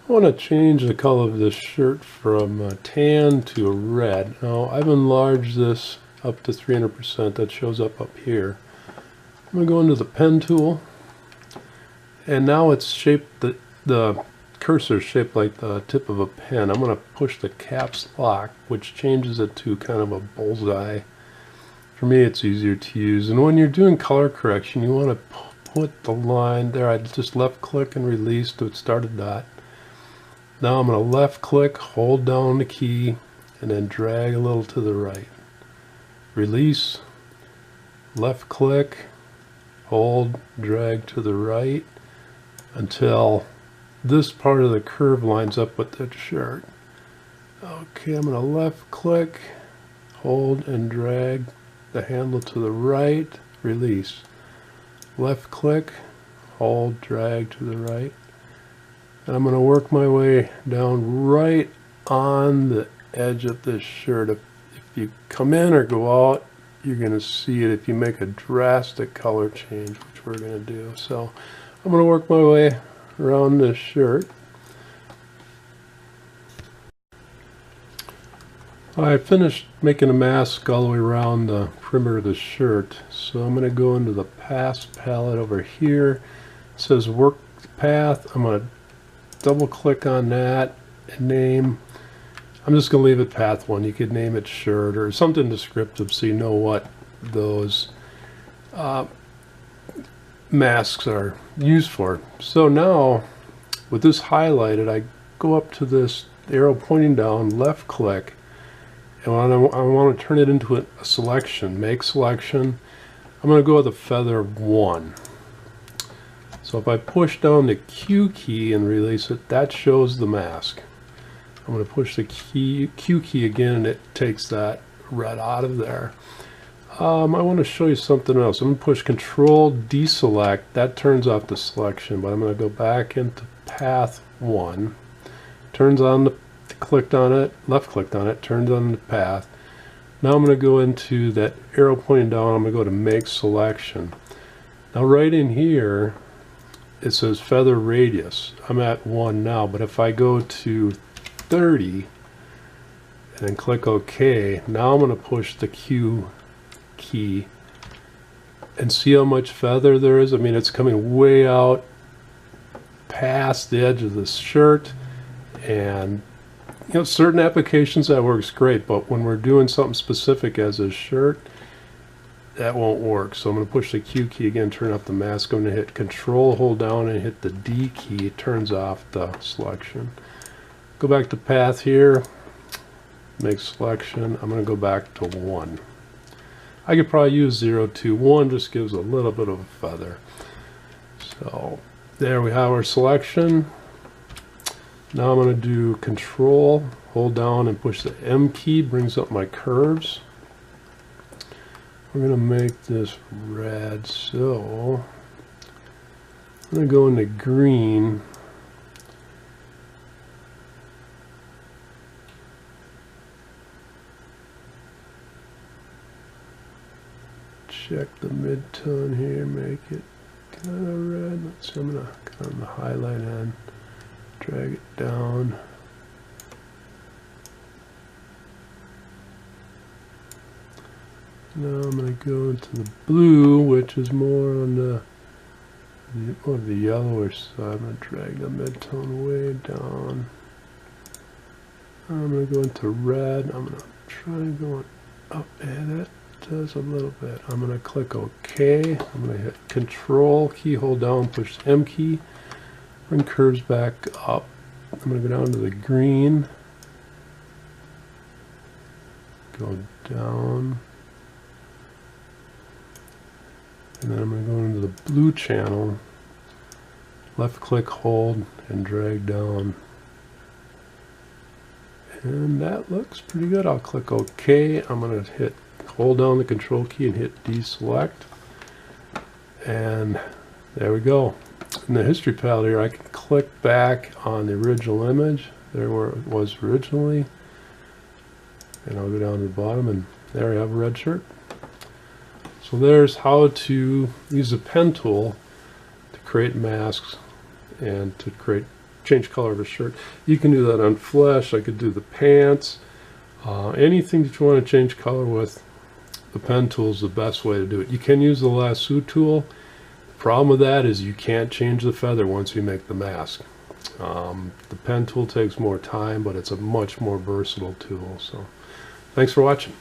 I want to change the color of this shirt from tan to a red. Now I've enlarged this up to 300%. That shows up here. I'm going to go into the pen tool, and now it's shaped, the cursor is shaped like the tip of a pen. I'm going to push the caps lock, which changes it to kind of a bullseye. For me, it's easier to use. And when you're doing color correction, you want to put the line there. I just left click and release to start a dot. Now I'm going to left click, hold down the key, and then drag a little to the right. Release, left click, hold, drag to the right until this part of the curve lines up with that shirt. Okay, I'm going to left click, hold, and drag the handle to the right, release. Left click, hold, drag to the right. And I'm going to work my way down right on the edge of this shirt. If you come in or go out, you're going to see it if you make a drastic color change, which we're going to do. So I'm going to work my way around this shirt. I finished making a mask all the way around the perimeter of the shirt. So I'm going to go into the path palette over here. It says work path. I'm going to double click on that and name. I'm just going to leave it path 1. You could name it shirt or something descriptive so you know what those masks are used for. So now with this highlighted, I go up to this arrow pointing down, left click, and I want to turn it into a selection, make selection. I'm going to go with a feather 1. So if I push down the Q key and release it, that shows the mask. I'm going to push the Q key again, and it takes that red out of there. I want to show you something else. I'm going to push Control deselect. That turns off the selection, but I'm going to go back into path 1. Turns on the, clicked on it, left clicked on it, turns on the path. Now I'm going to go into that arrow pointing down. I'm going to go to make selection. Now right in here, it says feather radius. I'm at 1 now, but if I go to 30 and then click OK, now I'm going to push the Q key and see how much feather there is. I mean, it's coming way out past the edge of this shirt, and you know, certain applications that works great, but when we're doing something specific as a shirt, that won't work. So I'm going to push the Q key again, turn off the mask. I'm going to hit Control, hold down, and hit the D key. It turns off the selection. Go back to path here, make selection. I'm going to go back to 1. I could probably use 0, 2, 1, just gives a little bit of a feather. So there we have our selection. Now I'm going to do Control, hold down, and push the M key, brings up my curves. We're going to make this red, so I'm going to go into green. Check the mid-tone here, make it kind of red. Let's see, I'm going to kind of the highlight end, drag it down. Now I'm going to go into the blue, which is more on the yellowish side. I'm going to drag the mid-tone way down. I'm going to go into red. I'm going to try going up, and it does a little bit. I'm going to click OK. I'm going to hit Control key, hold down, push the M key, bring curves back up. I'm going to go down to the green, go down, and then I'm going to go into the blue channel, left click, hold, and drag down. And that looks pretty good. I'll click OK. I'm going to hold down the Control key and hit deselect. And there we go. In the history palette here, I can click back on the original image, there where it was originally, and I'll go down to the bottom, and there we have a red shirt. So there's how to use a pen tool to create masks and to create change color of a shirt. You can do that on flesh. I could do the pants. Anything that you want to change color with, the pen tool is the best way to do it. You can use the lasso tool. The problem with that is you can't change the feather once you make the mask. The pen tool takes more time, but it's a much more versatile tool. So thanks for watching.